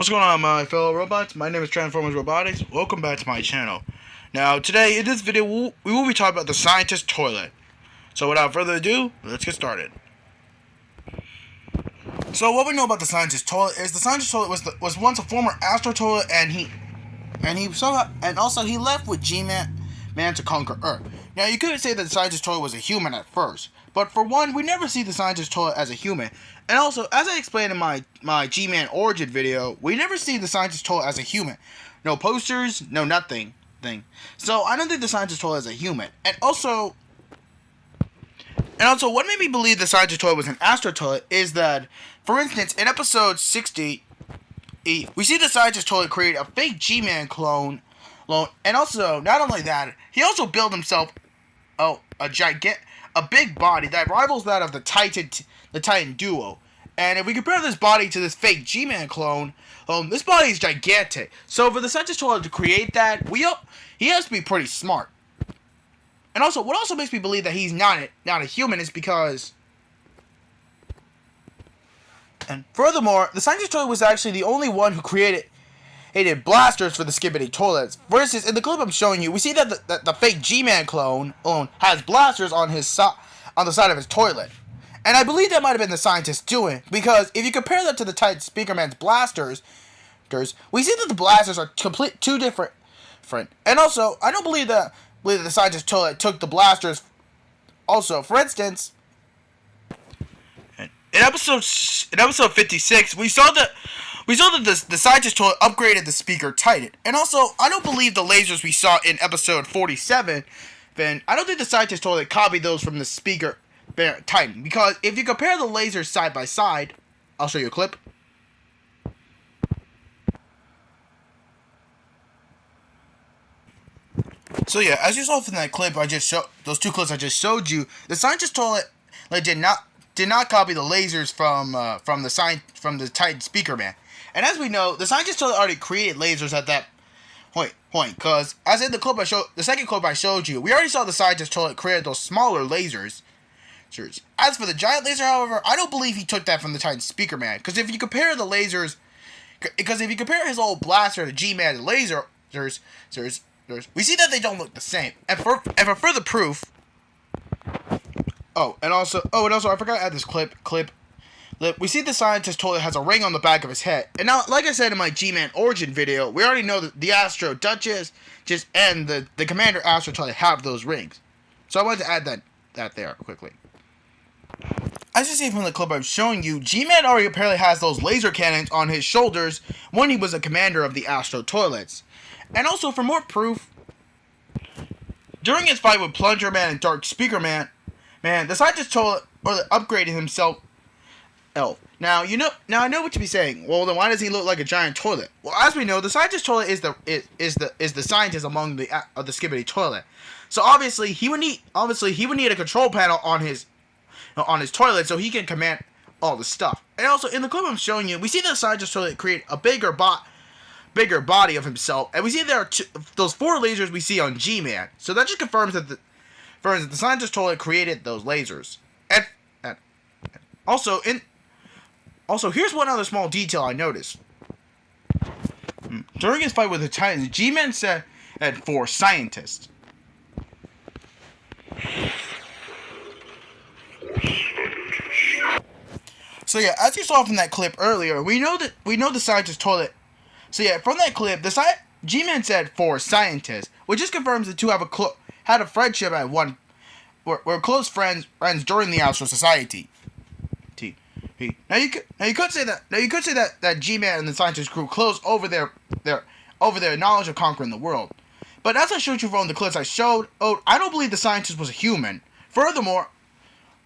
What's going on, my fellow robots? My name is Transformers Robotics. Welcome back to my channel. Now, today in this video, we will be talking about the scientist toilet. So, without further ado, let's get started. So, what we know about the scientist toilet is the scientist toilet was once a former Astro toilet, and he left with G-Man to conquer Earth. Now, you could say that the scientist toilet was a human at first, but for one, we never see the scientist toilet as a human. And also, as I explained in my G-Man origin video, we never see the scientist toilet as a human. No posters, no nothing. So, I don't think the scientist toilet is a human. And also, what made me believe the scientist toilet was an Astro toilet is that, for instance, in episode 60, we see the scientist toilet create a fake G-Man clone, and also, not only that, he also built himself a big body that rivals that of the Titan duo. And if we compare this body to this fake G-Man clone, this body is gigantic. So for the scientist toilet to create that, he has to be pretty smart. And also, what also makes me believe that he's not a human is because... And furthermore, the scientist toilet was actually the only one who created blasters for the Skibidi toilets. For instance, in the clip I'm showing you, we see that the fake G-Man clone has blasters on the side of his toilet. And I believe that might have been the scientist doing, because if you compare that to the Titan Speakerman's blasters, we see that the blasters are two different. And also, I don't believe that the scientist toilet took the blasters. Also, for instance, in episode 56, we saw that the scientist toilet upgraded the Speaker Titan. And also, I don't believe the lasers we saw in episode 47, I don't think the scientist toilet copied those from the Speaker Titan. Because if you compare the lasers side by side, I'll show you a clip. So yeah, as you saw from that clip those two clips I just showed you, the scientist toilet did not copy the lasers from the Titan Speakerman. And as we know, the scientist toilet already created lasers at that point. Because as in the second clip I showed you, we already saw the scientist toilet create those smaller lasers. As for the giant laser, however, I don't believe he took that from the Titan Speakerman. Because if you compare his old blaster to G-Man's lasers, we see that they don't look the same. And for further proof, and also I forgot to add this clip. We see the scientist toilet has a ring on the back of his head. And now, like I said in my G-Man origin video, we already know that the Astro Duchess and the Commander Astro toilet have those rings. So I wanted to add that there quickly. As you see from the clip I'm showing you, G-Man already apparently has those laser cannons on his shoulders when he was a commander of the Astro Toilets. And also, for more proof, during his fight with Plunger Man and Dark Speaker Man, the scientist toilet upgraded himself. Now I know what you'd be saying. Well, then why does he look like a giant toilet? Well, as we know, the scientist toilet is the scientist among the Skibidi toilet. So obviously he would need a control panel on his toilet so he can command all the stuff. And also, in the clip I'm showing you, we see the scientist toilet create a bigger body of himself, and we see there are those 4 lasers we see on G-Man. So that just confirms that the scientist toilet created those lasers. And also, here's one other small detail I noticed. During his fight with the Titans, G-Man said for scientists. So yeah, as you saw from that clip earlier, we know the scientist toilet. So yeah, from that clip, G-Man said for scientists, which just confirms the two had a friendship at one, were close friends during the Astro Society. Now you could say that G-Man and the scientist grew close over their knowledge of conquering the world. But as I showed you from the clips I showed, I don't believe the scientist was a human. Furthermore,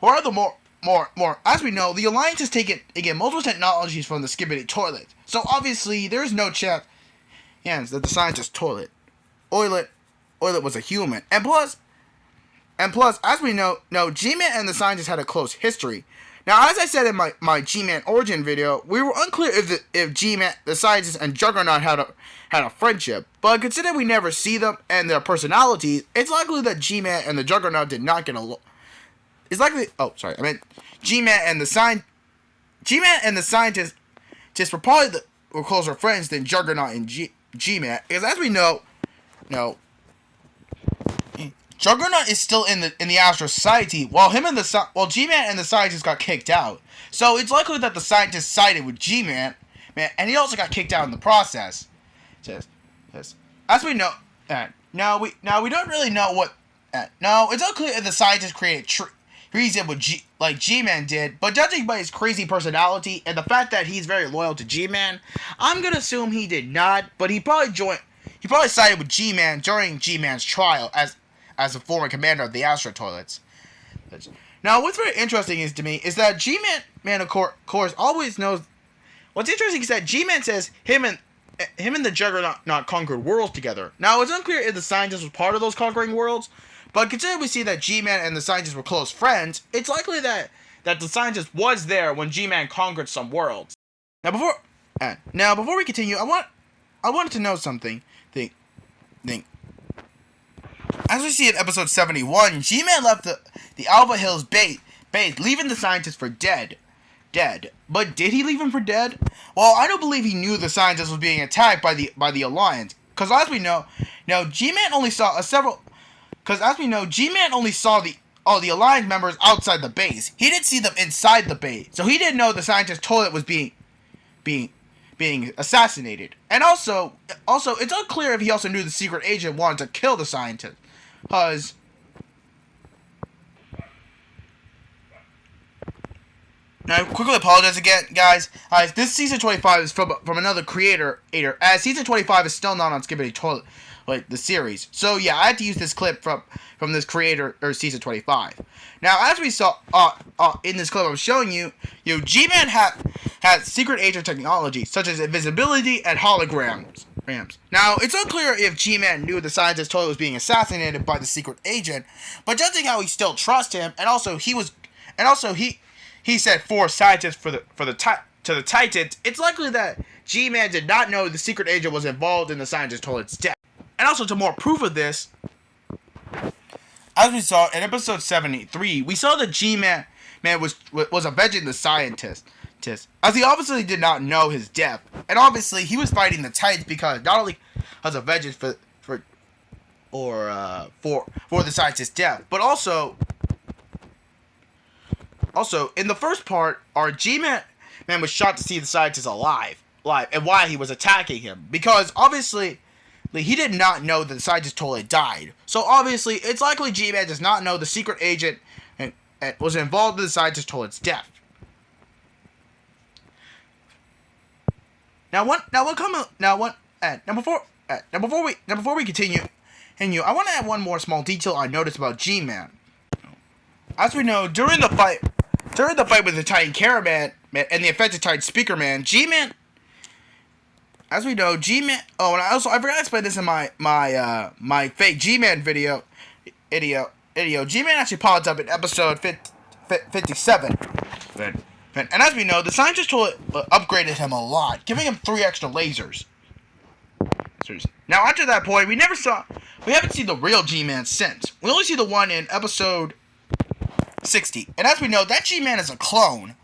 as we know, the Alliance has taken multiple technologies from the Skibidi toilet. So obviously, there is no chance that the scientist toilet was a human. And plus, as we know, G-Man and the scientist had a close history. Now, as I said in my G-Man origin video, we were unclear if G-Man, the scientist, and Juggernaut had a friendship. But considering we never see them and their personalities, it's likely that G-Man and the Juggernaut did not get along. G-Man and the scientist just were probably were closer friends than Juggernaut and G-Man, because as we know, Juggernaut is still in the Astro Society, while G-Man and the scientist got kicked out. So it's likely that the scientist sided with G-Man, and he also got kicked out in the process. As we know, now we don't really know what. No, it's unclear if the scientist created treason with G-Man did, but judging by his crazy personality and the fact that he's very loyal to G-Man, I'm gonna assume he did not. But he probably sided with G-Man during G-Man's trial as a former commander of the Astro Toilets. Now, what's very interesting is that G-Man, of course, always knows. What's interesting is that G-Man says him and the Juggernaut conquered worlds together. Now, it's unclear if the scientist was part of those conquering worlds, but considering we see that G-Man and the scientist were close friends, it's likely that the scientist was there when G-Man conquered some worlds. Now, before we continue, I wanted to know something. As we see in episode 71, G-Man left the Alpha Hills base, leaving the scientist for dead. But did he leave him for dead? Well, I don't believe he knew the scientist was being attacked by the Alliance, because as we know, G-Man only saw G-Man only saw the Alliance members outside the base. He didn't see them inside the base, so he didn't know the scientist's toilet was being assassinated. And also, it's unclear if he also knew the secret agent wanted to kill the scientist, because now, I quickly apologize again, guys. This season 25 is from another creator, as season 25 is still not on Skibidi Toilet, the series. So yeah, I had to use this clip from this creator or season 25. Now, as we saw in this clip I'm showing you, G-Man had secret agent technology such as invisibility and holograms. Now, it's unclear if G-Man knew the scientist's toilet was being assassinated by the secret agent, but judging how he still trusts him, and also he said 4 scientists to the Titans, it's likely that G-Man did not know the secret agent was involved in the scientist's toilet's death. And also, to more proof of this, as we saw in episode 73, we saw that G-Man was avenging the scientist, as he obviously did not know his death, and obviously he was fighting the Titans because not only as a vengeance for the scientist's death, but also in the first part, our G-Man was shocked to see the scientist alive, and why he was attacking him, because obviously he did not know that the scientist totally died. So obviously, it's likely G-Man does not know the secret agent and was involved in the scientist toilet's death. Before we continue, I want to add one more small detail I noticed about G-Man. As we know, during the fight with the Titan Caravan and the affected Titan Speaker Man, G-Man. As we know, G-Man. Oh, and I forgot to explain this in my fake G-Man video. G-Man actually popped up in episode 57. And as we know, the scientist toilet upgraded him a lot, giving him 3 extra lasers. Now, after that point, we haven't seen the real G-Man since. We only see the one in episode 60. And as we know, that G-Man is a clone.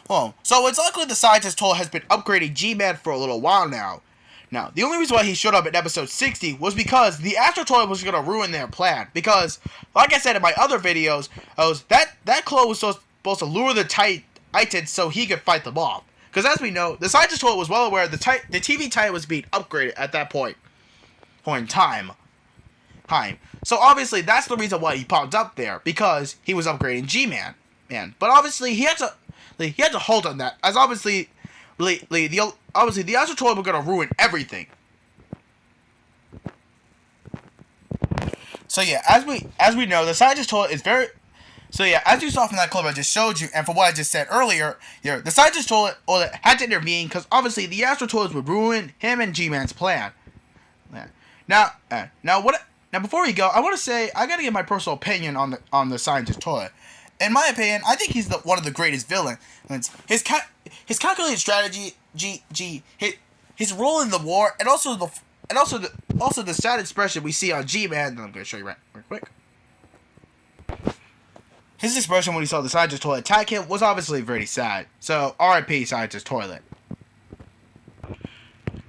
Well, so it's likely the scientist toilet has been upgrading G-Man for a little while now. Now, the only reason why he showed up in episode 60 was because the Astro Toilet was going to ruin their plan. Because, like I said in my other videos, that clone was supposed to lure the Titans so he could fight them off. Because as we know, the scientist toilet was well aware the TV Titan was being upgraded at that point in time. So obviously that's the reason why he popped up there, because he was upgrading G-Man. But obviously he had to hold on that, as obviously the Astro Toilet were gonna ruin everything. So yeah, as we know, the scientist toilet is very. So yeah, as you saw from that clip I just showed you, and from what I just said earlier, the scientist toilet had to intervene because obviously the Astro Toilets would ruin him and G-Man's plan. Now before we go, I want to say I gotta give my personal opinion on the scientist toilet. In my opinion, I think he's one of the greatest villains. His calculated strategy, his role in the war, and also the sad expression we see on G-Man. That I'm gonna show you right quick. His expression when he saw the scientist toilet attack him was obviously very sad. So, R.I.P. Scientist Toilet.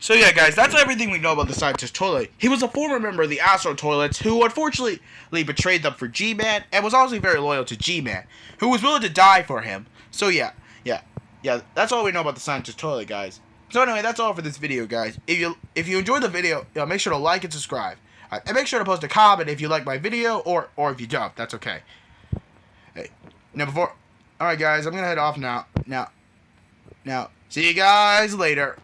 So yeah, guys, that's everything we know about the scientist toilet. He was a former member of the Astro Toilets who unfortunately betrayed them for G-Man and was also very loyal to G-Man, who was willing to die for him. So yeah, that's all we know about the scientist toilet, guys. So anyway, that's all for this video, guys. If you enjoyed the video, make sure to like and subscribe. And make sure to post a comment if you like my video or if you don't. That's okay. Hey, all right, guys, I'm gonna head off now. Now, see you guys later.